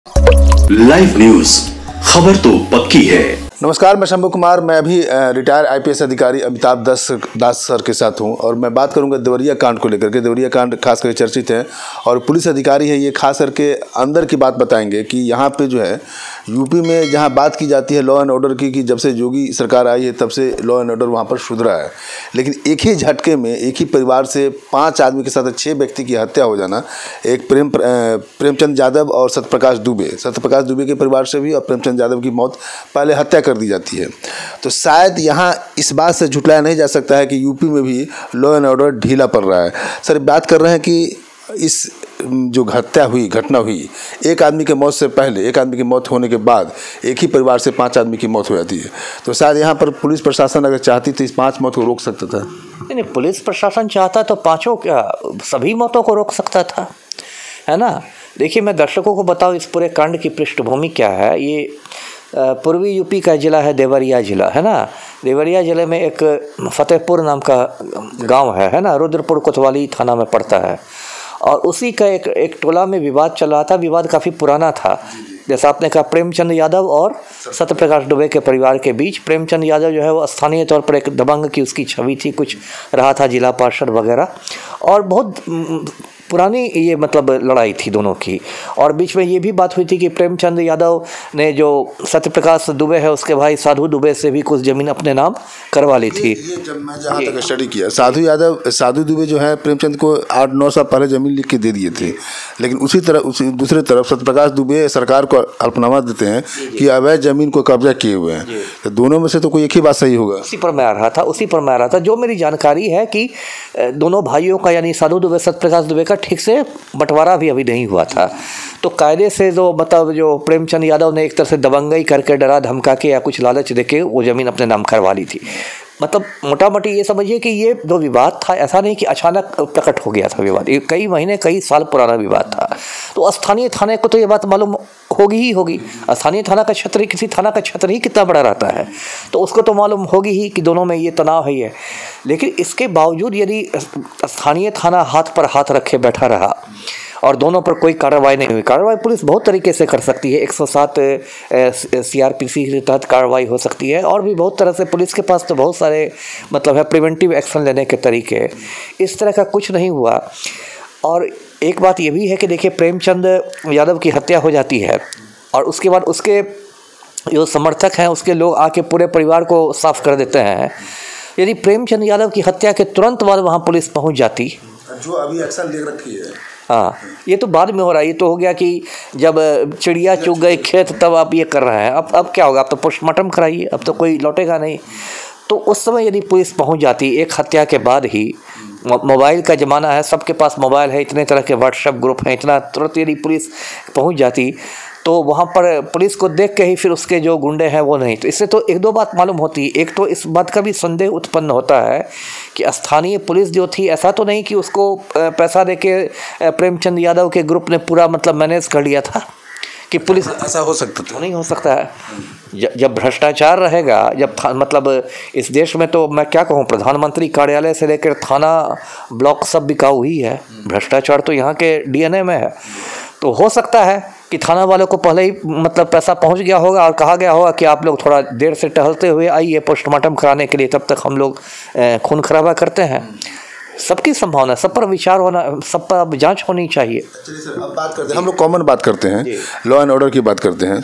Live news, खबर तो पक्की है। नमस्कार, मैं शंभू कुमार। मैं अभी रिटायर आईपीएस अधिकारी अमिताभ दास सर के साथ हूं और मैं बात करूंगा देवरिया कांड को लेकर के। देवरिया कांड खास करके चर्चित है और पुलिस अधिकारी है, ये खास करके अंदर की बात बताएंगे कि यहाँ पे जो है यूपी में जहाँ बात की जाती है लॉ एंड ऑर्डर की कि जब से योगी सरकार आई है तब से लॉ एंड ऑर्डर वहाँ पर सुधरा है, लेकिन एक ही झटके में एक ही परिवार से 5 आदमी के साथ 6 व्यक्ति की हत्या हो जाना, एक प्रेमचंद यादव और सत्यप्रकाश दुबे के परिवार से भी और प्रेमचंद यादव की मौत पहले हत्या कर दी जाती है। तो शायद यहाँ इस बात से झुटलाया नहीं जा सकता है कि यूपी में भी लॉ एंड ऑर्डर ढीला पड़ रहा है। सर, बात कर रहे हैं कि इस जो घटना हुई, एक आदमी के मौत से पहले, एक आदमी की मौत होने के बाद एक ही परिवार से 5 आदमी की मौत हो जाती है। तो शायद यहाँ पर पुलिस प्रशासन अगर चाहती तो इस 5 मौत को रोक सकता था। नहीं, पुलिस प्रशासन चाहता तो 5 क्या सभी मौतों को रोक सकता था, है ना। देखिए, मैं दर्शकों को बताऊँ इस पूरे कांड की पृष्ठभूमि क्या है। ये पूर्वी यूपी का ज़िला है, देवरिया ज़िला, है ना। देवरिया ज़िले में एक फतेहपुर नाम का गांव है ना, रुद्रपुर कोतवाली थाना में पड़ता है। और उसी का एक टोला में विवाद चल रहा था। विवाद काफ़ी पुराना था, जैसा आपने कहा, प्रेमचंद यादव और सत्यप्रकाश दुबे के परिवार के बीच। प्रेमचंद यादव जो है वो स्थानीय तौर पर एक दबंग की उसकी छवि थी, कुछ रहा था जिला पार्षद वगैरह, और बहुत पुरानी ये मतलब लड़ाई थी दोनों की। और बीच में ये भी बात हुई थी कि प्रेमचंद यादव ने जो सत्यप्रकाश दुबे है उसके भाई साधु दुबे से भी कुछ ज़मीन अपने नाम करवा ली थी। ये जब मैं जहाँ तक स्टडी किया, साधु दुबे जो है प्रेमचंद को 8-9 साल पहले ज़मीन लिख के दे दिए थे, लेकिन उसी दूसरी तरफ सत्यप्रकाश दुबे सरकार को हल्फनामा देते हैं कि अवैध ज़मीन को कब्जा किए हुए हैं। तो दोनों में से तो कोई एक ही बात सही होगा। उसी पर मैं आ रहा था। जो मेरी जानकारी है कि दोनों भाइयों का, यानी साधु दुबे सत्यप्रकाश दुबे का, ठीक से बंटवारा भी अभी नहीं हुआ था। तो कायदे से जो जो प्रेमचंद यादव ने एक तरह से दबंगई करके, डरा धमका के या कुछ लालच देके वो ज़मीन अपने नाम करवा ली थी। मतलब मोटा मोटी ये समझिए कि ये जो विवाद था, ऐसा नहीं कि अचानक प्रकट हो गया था विवाद, ये कई महीने कई साल पुराना विवाद था। तो स्थानीय थाने को तो ये बात मालूम होगी। स्थानीय थाना का क्षेत्र, किसी थाना का क्षेत्र ही कितना बड़ा रहता है, तो उसको तो मालूम होगी ही कि दोनों में ये तनाव है। लेकिन इसके बावजूद यदि स्थानीय थाना हाथ पर हाथ रखे बैठा रहा और दोनों पर कोई कार्रवाई नहीं हुई, कार्रवाई पुलिस बहुत तरीके से कर सकती है। 107 CRPC के तहत कार्रवाई हो सकती है, और भी बहुत तरह से पुलिस के पास तो बहुत सारे मतलब है प्रिवेंटिव एक्शन लेने के तरीके। इस तरह का कुछ नहीं हुआ। और एक बात ये भी है कि देखिए, प्रेमचंद यादव की हत्या हो जाती है और उसके बाद उसके जो समर्थक हैं उसके लोग आके पूरे परिवार को साफ कर देते हैं। यदि प्रेमचंद यादव की हत्या के तुरंत बाद वहाँ पुलिस पहुँच जाती, जो अभी एक्शन ले रखी है, हाँ, ये तो बाद में हो रहा है। ये तो हो गया कि जब चिड़िया चुग गई खेत तब आप ये कर रहे हैं। अब क्या होगा? अब तो पोस्टमार्टम कराइए, अब तो कोई लौटेगा नहीं। तो उस समय यदि पुलिस पहुंच जाती एक हत्या के बाद ही, मोबाइल का ज़माना है, सबके पास मोबाइल है, इतने तरह के व्हाट्सएप ग्रुप हैं, इतना तुरंत यदि पुलिस पहुंच जाती तो वहाँ पर पुलिस को देख के ही फिर उसके जो गुंडे हैं वो नहीं। तो इससे तो 1-2 बात मालूम होती है। एक तो इस बात का भी संदेह उत्पन्न होता है कि स्थानीय पुलिस जो थी, ऐसा तो नहीं कि उसको पैसा देके प्रेमचंद यादव के ग्रुप ने पूरा मतलब मैनेज कर लिया था कि पुलिस, ऐसा हो सकता था? नहीं हो सकता है। जब भ्रष्टाचार रहेगा, जब मतलब इस देश में तो मैं क्या कहूँ, प्रधानमंत्री कार्यालय से लेकर थाना ब्लॉक सब बिकाऊ ही है। भ्रष्टाचार तो यहाँ के DNA में है। तो हो सकता है कि थाना वालों को पहले ही मतलब पैसा पहुंच गया होगा और कहा गया होगा कि आप लोग थोड़ा देर से टहलते हुए आइए पोस्टमार्टम कराने के लिए, तब तक हम लोग खून खराबा करते हैं। सबकी संभावना, सब पर विचार होना, सब पर अब जांच होनी चाहिए। चलिए सर, अब बात करते हैं, हम लोग कॉमन बात करते हैं, लॉ एंड ऑर्डर की बात करते हैं।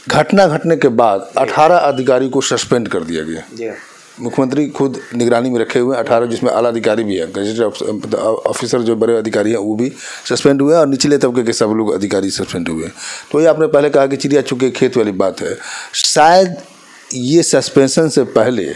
घटना घटने के बाद 18 अधिकारी को सस्पेंड कर दिया गया। मुख्यमंत्री खुद निगरानी में रखे हुए 18, जिसमें आला अधिकारी भी है, गजेटेड ऑफिसर जो बड़े अधिकारी हैं वो भी सस्पेंड हुए और निचले तबके के सब लोग अधिकारी सस्पेंड हुए। तो ये आपने पहले कहा कि चिड़िया चुग के खेत वाली बात है। शायद ये सस्पेंशन से पहले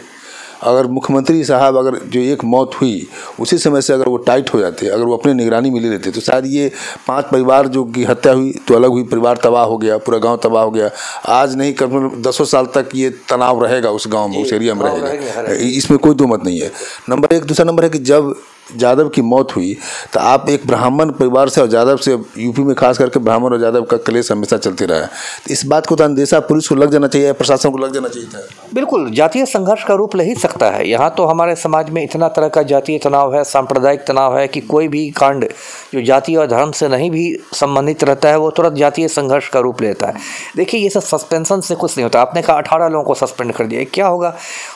अगर मुख्यमंत्री साहब, अगर जो एक मौत हुई उसी समय से अगर वो टाइट हो जाते, अगर वो अपनी निगरानी में ले लेते, तो शायद ये 5 परिवार जो की हत्या हुई तो अलग हुई, परिवार तबाह हो गया, पूरा गांव तबाह हो गया। आज नहीं, कम 10 साल तक ये तनाव रहेगा उस गांव में, उस एरिया में रहेगा, इसमें कोई दो मत नहीं है। नंबर 1। दूसरा नंबर है कि जब यादव की मौत हुई तो आप एक ब्राह्मण परिवार से और यादव से, यूपी में खास करके ब्राह्मण और यादव का क्लेश हमेशा चलते रहा है, तो इस बात को तो अंदेशा पुलिस को लग जाना चाहिए, प्रशासन को लग जाना चाहिए था। बिल्कुल, जातीय संघर्ष का रूप ले ही सकता है। यहाँ तो हमारे समाज में इतना तरह का जातीय तनाव है, सांप्रदायिक तनाव है कि कोई भी कांड जो जाति और धर्म से नहीं भी संबंधित रहता है वो तुरंत जातीय संघर्ष का रूप लेता है। देखिए, ये सब सस्पेंशन से कुछ नहीं होता। आपने कहा 18 लोगों को सस्पेंड कर दिया, क्या होगा?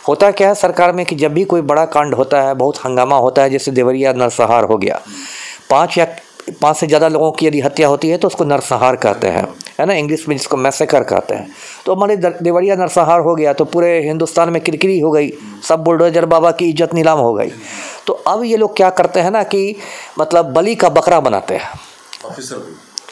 होता क्या है सरकार में कि जब भी कोई बड़ा कांड होता है, बहुत हंगामा होता है, जैसे देवरिया नरसंहार हो गया, 5 से ज़्यादा लोगों की यदि हत्या होती है तो उसको नरसंहार कहते हैं, है ना, इंग्लिश में जिसको मैसेकर कहते हैं। तो हमारे देवरिया नरसंहार हो गया तो पूरे हिंदुस्तान में किरकिरी हो गई, सब बुलडोजर बाबा की इज्जत नीलाम हो गई। तो अब ये लोग क्या करते हैं ना कि मतलब बलि का बकरा बनाते हैं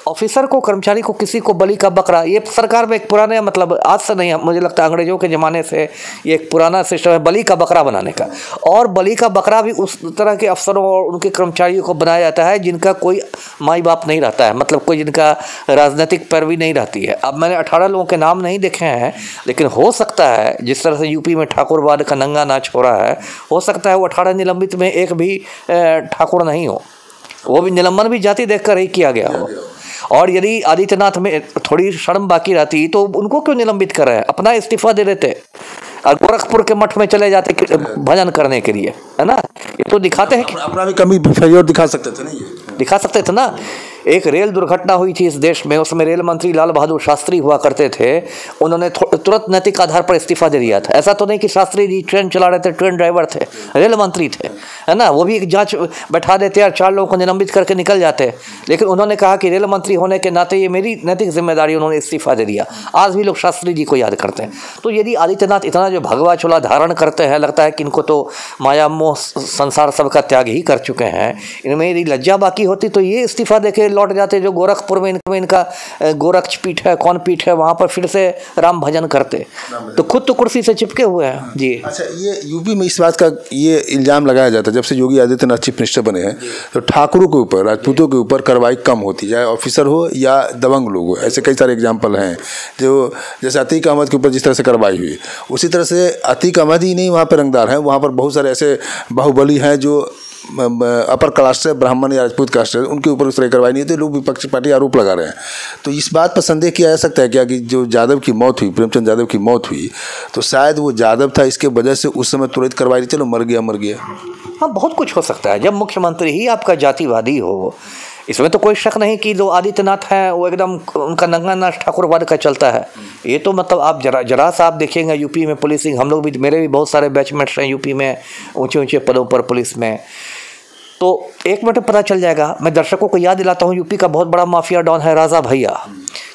ऑफिसर को, कर्मचारी को, किसी को बलि का बकरा। ये सरकार में एक पुराने, मतलब आज से नहीं, मुझे लगता है अंग्रेजों के ज़माने से ये एक पुराना सिस्टम है बलि का बकरा बनाने का। और बलि का बकरा भी उस तरह के अफसरों और उनके कर्मचारियों को बनाया जाता है जिनका कोई माई बाप नहीं रहता है, मतलब कोई जिनका राजनीतिक पैरवी नहीं रहती है। अब मैंने 18 लोगों के नाम नहीं देखे हैं, लेकिन हो सकता है जिस तरह से यूपी में ठाकुरवाद का नंगा नाच हो रहा है, हो सकता है वो 18 निलंबित में एक भी ठाकुर नहीं हो, वो भी निलंबन भी जाति देखकर ही किया गया हो। और यदि आदित्यनाथ में थोड़ी शर्म बाकी रहती तो उनको क्यों निलंबित कर रहे हैं? अपना इस्तीफा दे देते और गोरखपुर के मठ में चले जाते भजन करने के लिए, है ना। ये तो दिखाते हैं कि अपना भी कमी फेलियर दिखा सकते थे ना, ये दिखा सकते थे ना। एक रेल दुर्घटना हुई थी इस देश में, उसमें रेल मंत्री लाल बहादुर शास्त्री हुआ करते थे, उन्होंने तुरंत नैतिक आधार पर इस्तीफा दे दिया था। ऐसा तो नहीं कि शास्त्री जी ट्रेन चला रहे थे, ट्रेन ड्राइवर थे, रेल मंत्री थे, है ना। वो भी एक जांच बैठा देते और 4 लोगों को निलंबित करके निकल जाते, लेकिन उन्होंने कहा कि रेल मंत्री होने के नाते ये मेरी नैतिक जिम्मेदारी, उन्होंने इस्तीफा दे दिया। आज भी लोग शास्त्री जी को याद करते हैं। तो यदि आदित्यनाथ इतना जो भगवा चोला धारण करते हैं, लगता है कि इनको तो माया मोह संसार सबका त्याग ही कर चुके हैं, इनमें यदि लज्जा बाकी होती तो ये इस्तीफा देके लौट जाते, जो गोरखपुर में इनका गोरक्ष पीठ है, कौन पीठ है, वहाँ पर फिर से राम भजन करते। तो खुद तो कुर्सी से चिपके हुए हैं जी। अच्छा, ये यूपी में इस बात का ये इल्ज़ाम लगाया जाता है जब से योगी आदित्यनाथ चीफ मिनिस्टर बने हैं तो ठाकुरों के ऊपर, राजपूतों के ऊपर कार्रवाई कम होती, चाहे ऑफिसर हो या दबंग लोग हो। ऐसे कई सारे एग्जाम्पल हैं जो, जैसे अतीक अहमद के ऊपर जिस तरह से कार्रवाई हुई, उसी तरह से अतीक अहमद ही नहीं वहाँ पर रंगदार हैं, वहाँ पर बहुत सारे ऐसे बाहुबली हैं जो अपर कास्ट से, ब्राह्मण या राजपूत कास्ट से, उनके ऊपर उस तरह कार्रवाई नहीं होती। लोग विपक्षी पार्टी आरोप लगा रहे हैं। तो इस बात पर संदेह किया जा सकता है क्या कि जो यादव की मौत हुई, प्रेमचंद यादव की मौत हुई, तो शायद वो यादव था, इसके वजह से उस समय तुरंत कार्रवाई, चलो मर गया। हाँ, बहुत कुछ हो सकता है। जब मुख्यमंत्री ही आपका जातिवादी हो, इसमें तो कोई शक नहीं कि जो आदित्यनाथ हैं वो एकदम उनका नंगा नाच ठाकुरवाद का चलता है। ये तो मतलब आप जरा सा आप देखेंगे यूपी में पुलिसिंग, हम लोग भी, मेरे भी बहुत सारे बैचमेट्स हैं यूपी में, ऊंचे पदों पर पुलिस में, तो 1 मिनट में पता चल जाएगा। मैं दर्शकों को याद दिलाता हूँ, यूपी का बहुत बड़ा माफिया डॉन है राजा भैया,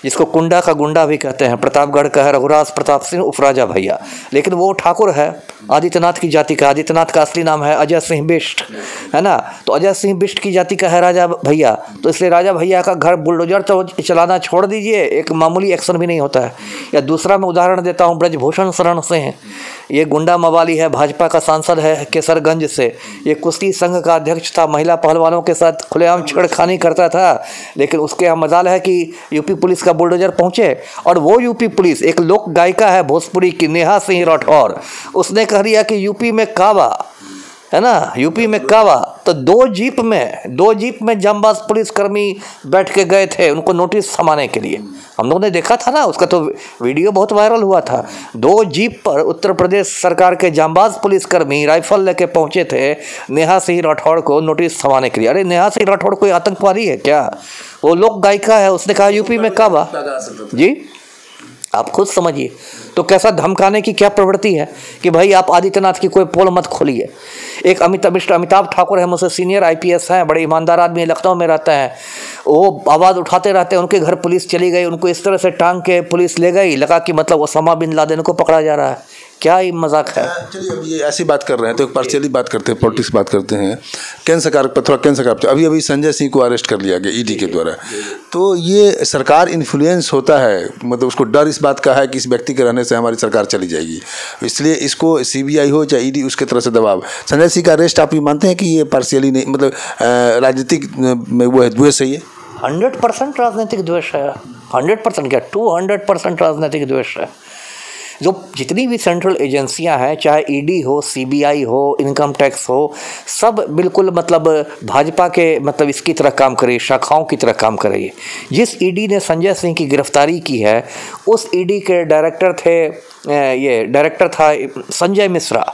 जिसको कुंडा का गुंडा भी कहते हैं, प्रतापगढ़ का है रघुराज प्रताप सिंह उर्फ राजा भैया, लेकिन वो ठाकुर है आदित्यनाथ की जाति का। आदित्यनाथ का असली नाम है अजय सिंह बिष्ट, है ना। तो अजय सिंह बिष्ट की जाति का है राजा भैया, तो इसलिए राजा भैया का घर बुलडोजर तो चलाना छोड़ दीजिए, एक मामूली एक्शन भी नहीं होता है। या दूसरा मैं उदाहरण देता हूँ, ब्रजभूषण शरण सिंह, ये गुंडा मवाली है, भाजपा का सांसद है केसरगंज से, ये कुश्ती संघ का अध्यक्ष था, महिला पहलवानों के साथ खुलेआम छेड़खानी करता था, लेकिन उसके यहाँ मजाल है कि यूपी पुलिस का बुलडोजर पहुंचे और वो यूपी पुलिस, एक लोक गायिका है भोजपुरी की नेहा सिंह राठौर, उसने कह दिया कि यूपी में कावा, है ना, यूपी में कावा। तो 2 जीप में जांबाज पुलिसकर्मी बैठ के गए थे उनको नोटिस थमाने के लिए। हम लोगों ने देखा था ना, उसका तो वीडियो बहुत वायरल हुआ था। 2 जीप पर उत्तर प्रदेश सरकार के जांबाज पुलिसकर्मी राइफल लेके पहुंचे थे नेहा सिंह राठौड़ को नोटिस थमाने के लिए। अरे नेहा सिंह राठौड़ कोई आतंकवादी है क्या? वो लोक गायिका है, उसने कहा यूपी में कावा जी। आप खुद समझिए तो कैसा धमकाने की क्या प्रवृत्ति है कि भाई आप आदित्यनाथ की कोई पोल मत खोलिए। एक अमिताभ ठाकुर है, मुझसे सीनियर IPS हैं, बड़े ईमानदार आदमी, लखनऊ में रहते हैं, वो आवाज़ उठाते रहते हैं, उनके घर पुलिस चली गई, उनको इस तरह से टांग के पुलिस ले गई, लगा कि मतलब ओसामा बिन लादेन को पकड़ा जा रहा है। क्या ही मजाक है। चलिए, अब ये ऐसी बात कर रहे हैं तो एक पार्शियली बात करते हैं, पॉलिटिक्स बात करते हैं। केंद्र सरकार पर थोड़ा, केंद्र सरकार अभी संजय सिंह को अरेस्ट कर लिया गया ED के द्वारा, तो ये सरकार इन्फ्लुएंस होता है, मतलब उसको डर इस बात का है कि इस व्यक्ति के रहने से हमारी सरकार चली जाएगी, इसलिए इसको CBI हो चाहे ED उसके तरफ से दबाव। संजय सिंह का अरेस्ट आप ये मानते हैं कि ये पार्शियली नहीं, मतलब राजनीतिक में वो है, द्वेष है ये? 100% राजनीतिक द्वेष है, 100% क्या 200% राजनीतिक द्वेष है। जो जितनी भी सेंट्रल एजेंसियां हैं, चाहे ईडी हो, सीबीआई हो, इनकम टैक्स हो, सब बिल्कुल मतलब भाजपा के मतलब इसकी तरह काम करे, शाखाओं की तरह काम करे। जिस ईडी ने संजय सिंह की गिरफ्तारी की है, उस ईडी के डायरेक्टर थे, ये डायरेक्टर था संजय मिश्रा,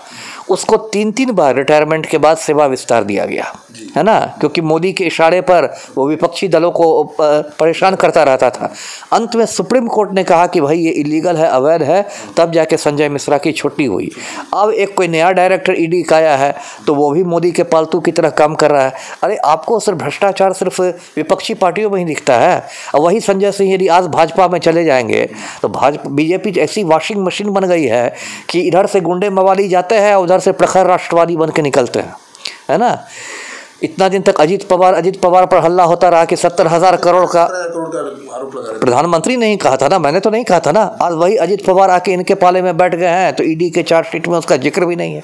उसको 3-3 बार रिटायरमेंट के बाद सेवा विस्तार दिया गया, है ना, क्योंकि मोदी के इशारे पर वो विपक्षी दलों को परेशान करता रहता था। अंत में सुप्रीम कोर्ट ने कहा कि भाई ये इलीगल है, अवैध है, तब जाके संजय मिश्रा की छुट्टी हुई। अब एक कोई नया डायरेक्टर ईडी का आया है तो वो भी मोदी के पालतू की तरह काम कर रहा है। अरे आपको सिर्फ भ्रष्टाचार सिर्फ विपक्षी पार्टियों में ही दिखता है। और वही संजय सिंह यदि आज भाजपा में चले जाएंगे तो बीजेपी ऐसी वॉशिंग मशीन बन गई है कि इधर से गुंडे मवाली जाते हैं, उधर से प्रखर राष्ट्रवादी बन के निकलते हैं, है ना। इतना दिन तक अजित पवार पर हल्ला होता रहा कि 70,000 करोड़ का आरोप लगा रहे थे। प्रधानमंत्री नहीं कहा था ना, मैंने तो नहीं कहा था ना। आज वही अजित पवार आके इनके पाले में बैठ गए हैं तो ईडी के चार्जशीट में उसका जिक्र भी नहीं है।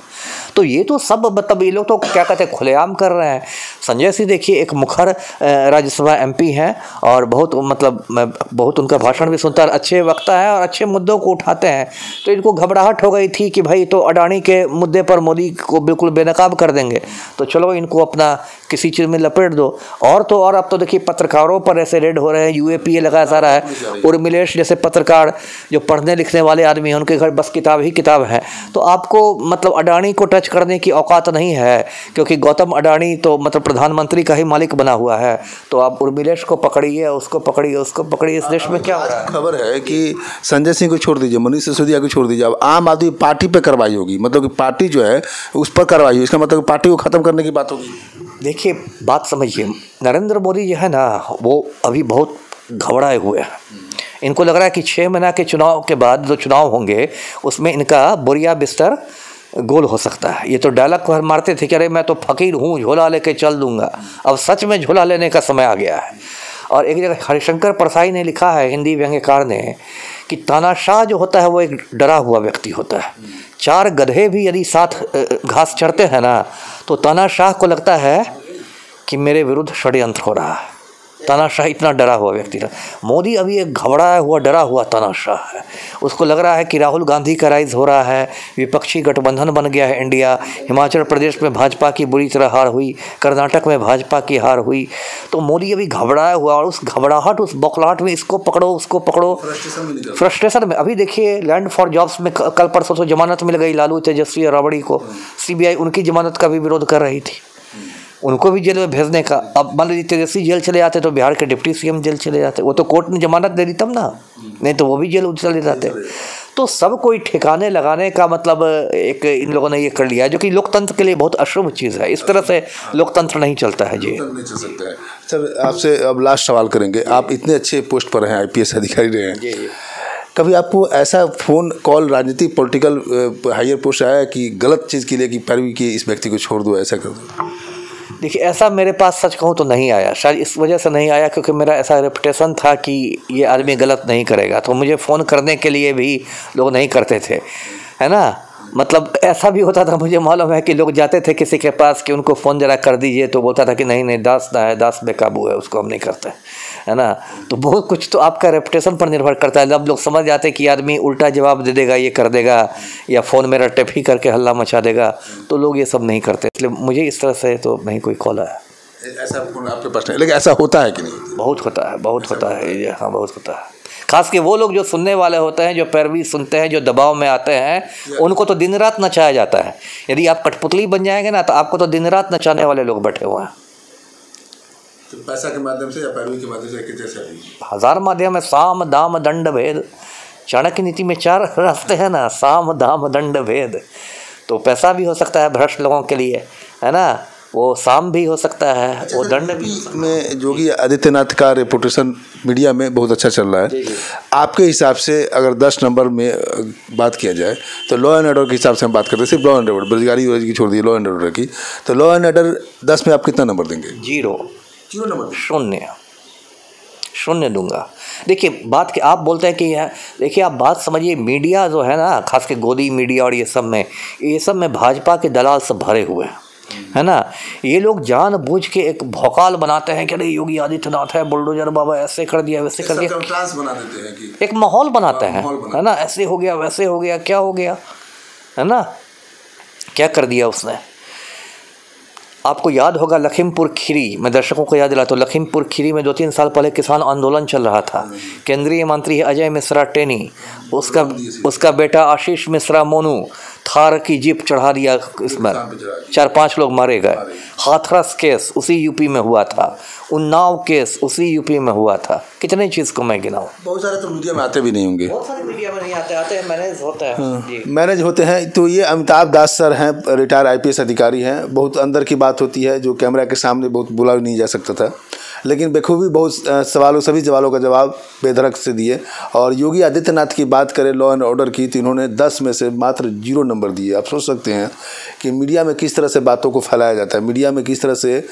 तो ये तो सब मतलब ये लोग तो क्या कहते हैं, खुलेआम कर रहे हैं। संजय सिंह देखिए एक मुखर राज्यसभा एमपी हैं और बहुत मतलब मैं बहुत उनका भाषण भी सुनता, अच्छे वक्ता है और अच्छे मुद्दों को उठाते हैं। तो इनको घबराहट हो गई थी कि भाई तो अडानी के मुद्दे पर मोदी को बिल्कुल बेनकाब कर देंगे, तो चलो इनको अपना किसी चीज़ में लपेट दो। और तो और अब तो देखिए पत्रकारों पर ऐसे रेड हो रहे हैं, यूएपीए लगाया जा रहा है। उर्मिलेश जैसे पत्रकार जो पढ़ने लिखने वाले आदमी हैं, उनके घर बस किताब ही किताब है। तो आपको मतलब अडानी को टच करने की औकात नहीं है, क्योंकि गौतम अडानी तो मतलब प्रधानमंत्री का ही मालिक बना हुआ है। तो आप उर्मिलेश को पकड़िए, उसको पकड़िए, उसको पकड़िए। इस देश में क्या हो रहा है? खबर है कि संजय सिंह को छोड़ दीजिए, मनीष सिसोदिया को छोड़ दीजिए, अब आम आदमी पार्टी पे कार्रवाई होगी, मतलब कि पार्टी जो है उस पर कार्रवाई होगी। इसका मतलब पार्टी को खत्म करने की बात होगी। देखिए बात समझिए, नरेंद्र मोदी जो है ना वो अभी बहुत घबराए हुए हैं। इनको लग रहा है कि 6 महीना के चुनाव के बाद जो चुनाव होंगे उसमें इनका बोरिया बिस्तर गोल हो सकता है। ये तो डायलॉग मारते थे कि अरे मैं तो फकीर हूँ, झोला लेके चल दूंगा। अब सच में झोला लेने का समय आ गया है। और एक जगह हरिशंकर परसाई ने लिखा है, हिंदी व्यंग्यकार ने, कि तानाशाह जो होता है वो एक डरा हुआ व्यक्ति होता है। 4 गधे भी यदि साथ घास चरते हैं ना तो तानाशाह को लगता है कि मेरे विरुद्ध षड्यंत्र हो रहा है। तानाशाह इतना डरा हुआ व्यक्ति था। मोदी अभी एक घबराया हुआ डरा हुआ तानाशाह है। उसको लग रहा है कि राहुल गांधी का राइज हो रहा है, विपक्षी गठबंधन बन गया है इंडिया। हिमाचल प्रदेश में भाजपा की बुरी तरह हार हुई, कर्नाटक में भाजपा की हार हुई। तो मोदी अभी घबराया हुआ, और उस घबराहट उस बौखलाहट में इसको पकड़ो उसको पकड़ो, फ्रस्ट्रेशन में। अभी देखिए लैंड फॉर जॉब्स में कल परसों तो जमानत मिल गई लालू तेजस्वी और राबड़ी को। सीबीआई उनकी जमानत का भी विरोध कर रही थी, उनको भी जेल में भेजने का। अब मान लीजिए तेजस्वी जेल चले जाते तो बिहार के डिप्टी सीएम जेल चले जाते, वो तो कोर्ट ने जमानत दे दी तब ना, नहीं तो वो भी जेल चले जाते। तो सब कोई ठिकाने लगाने का मतलब एक इन लोगों ने ये कर लिया है, जो कि लोकतंत्र के लिए बहुत अशुभ चीज़ है। इस तरह से लोकतंत्र नहीं चलता है जी। नहीं चल सकता है। सर आपसे अब लास्ट सवाल करेंगे, आप इतने अच्छे पोस्ट पर हैं, आईपीएस अधिकारी रहे हैं, कभी आपको ऐसा फ़ोन कॉल राजनीतिक पॉलिटिकल हायर पोस्ट आया कि गलत चीज़ के लिए कि पैरवी की इस व्यक्ति को छोड़ दो, ऐसा कर दो? देखिए ऐसा मेरे पास सच कहूँ तो नहीं आया। शायद इस वजह से नहीं आया क्योंकि मेरा ऐसा रेपुटेशन था कि ये आदमी गलत नहीं करेगा, तो मुझे फ़ोन करने के लिए भी लोग नहीं करते थे, है ना। मतलब ऐसा भी होता था, मुझे मालूम है कि लोग जाते थे किसी के पास कि उनको फ़ोन ज़रा कर दीजिए, तो बोलता था कि नहीं नहीं दास ना है, दास बेकाबू है, उसको हम नहीं करते, है ना। तो बहुत कुछ तो आपका रेपुटेशन पर निर्भर करता है। जब लोग समझ जाते कि आदमी उल्टा जवाब दे देगा, ये कर देगा, या फ़ोन मेरा टिप ही करके हल्ला मचा देगा, तो लोग ये सब नहीं करते। इसलिए मुझे इस तरह से तो नहीं कोई कॉल आया। ऐसा फ़ोन आपके पास नहीं, लेकिन ऐसा होता है कि नहीं? बहुत होता है, बहुत होता है ये, हाँ बहुत होता है। खास के वो लोग जो सुनने वाले होते हैं, जो पैरवी सुनते हैं, जो दबाव में आते हैं, उनको तो दिन रात नचाया जाता है। यदि आप कठपुतली बन जाएंगे ना तो आपको तो दिन रात नचाने वाले लोग बैठे हुए हैं। तो पैसा के माध्यम से या पैरवी के माध्यम से कैसे? 1000 माध्यम है, साम दाम दंड भेद। चाणक्य नीति में 4 रास्ते हैं ना, साम दाम दंड भेद। तो पैसा भी हो सकता है भ्रष्ट लोगों के लिए, है ना, वो साम भी हो सकता है, वो दंड भी। में योगी आदित्यनाथ का रेपुटेशन मीडिया में बहुत अच्छा चल रहा है। आपके हिसाब से अगर 10 नंबर में बात किया जाए तो लॉ एंड ऑर्डर के हिसाब से हम बात करते हैं, सिर्फ लॉ एंड ऑर्डर, बेरोजगारी की छोड़ दी, लॉ एंड ऑर्डर की, तो लॉ एंड ऑर्डर 10 में आप कितना नंबर देंगे? 0 नंबर, 0 दूंगा। देखिए बात कि आप बोलते हैं कि देखिए आप बात समझिए, मीडिया जो है ना, खास के गोदी मीडिया और ये सब में भाजपा के दलाल सब भरे हुए हैं। है ना। ये लोग जानबूझ के एक भौकाल बनाते हैं कि अरे योगी आदित्यनाथ है, बुलडोजर बाबा ऐसे कर दिया वैसे कर दिया, ट्रांस बना देते हैं कि एक माहौल बनाते हैं, है ना। ऐसे हो गया वैसे हो गया, क्या हो गया, है ना, क्या कर दिया उसने। आपको याद होगा लखीमपुर खीरी, मैं दर्शकों को याद दिलाता हूँ, लखीमपुर खीरी में 2-3 साल पहले किसान आंदोलन चल रहा था। केंद्रीय मंत्री अजय मिश्रा टेनी, उसका बेटा आशीष मिश्रा मोनू थार की जीप चढ़ा दिया, इसमें 4-5 लोग मारे गए। हाथरस केस उसी यूपी में हुआ था, उन्नाव केस उसी यूपी में हुआ था। कितने चीज़ को मैं गिनाऊँ, बहुत सारे तो मीडिया में आते भी नहीं होंगे, बहुत सारे मीडिया में नहीं आते हैं, मैनेज होता है जी, मैनेज होते हैं। तो ये अमिताभ दास सर हैं, रिटायर्ड आईपीएस अधिकारी हैं। बहुत अंदर की बात होती है जो कैमरा के सामने बहुत बोला नहीं जा सकता था, लेकिन बखूबी बहुत सभी सवालों का जवाब बेधड़क से दिए। और योगी आदित्यनाथ की बात करें लॉ एंड ऑर्डर की, तो इन्होंने 10 में से मात्र 0 नंबर दिए। आप सोच सकते हैं कि मीडिया में किस तरह से बातों को फैलाया जाता है, मीडिया में किस तरह से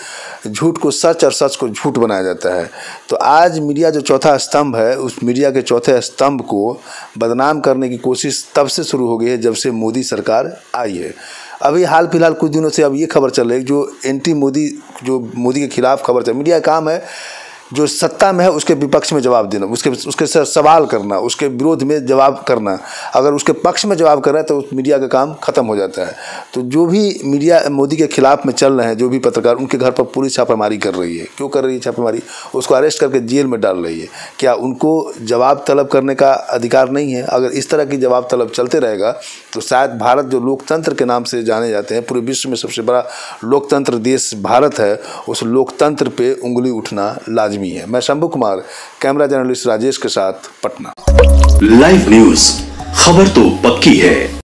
झूठ को सच और सच को झूठ बनाया जाता है। तो आज मीडिया जो चौथा स्तंभ है, उस मीडिया के चौथे स्तंभ को बदनाम करने की कोशिश तब से शुरू हो गई है जब से मोदी सरकार आई है। अभी हाल फिलहाल कुछ दिनों से अब ये खबर चल रही है, जो एंटी मोदी, जो मोदी के खिलाफ खबर चल, मीडिया का काम है जो सत्ता में है उसके विपक्ष में जवाब देना, उसके सवाल करना, उसके विरोध में जवाब करना। अगर उसके पक्ष में जवाब कर रहा है तो उस मीडिया का काम खत्म हो जाता है। तो जो भी मीडिया मोदी के खिलाफ में चल रहे हैं, जो भी पत्रकार, उनके घर पर पुलिस छापामारी कर रही है। क्यों कर रही है छापामारी? उसको अरेस्ट करके जेल में डाल रही है। क्या उनको जवाब तलब करने का अधिकार नहीं है? अगर इस तरह की जवाब तलब चलते रहेगा तो शायद भारत, जो लोकतंत्र के नाम से जाने जाते हैं, पूरे विश्व में सबसे बड़ा लोकतंत्र देश भारत है, उस लोकतंत्र पे उंगली उठना लाजमी है। मैं शंभू कुमार, कैमरा जर्नलिस्ट राजेश के साथ, पटना। लाइव न्यूज, खबर तो पक्की है।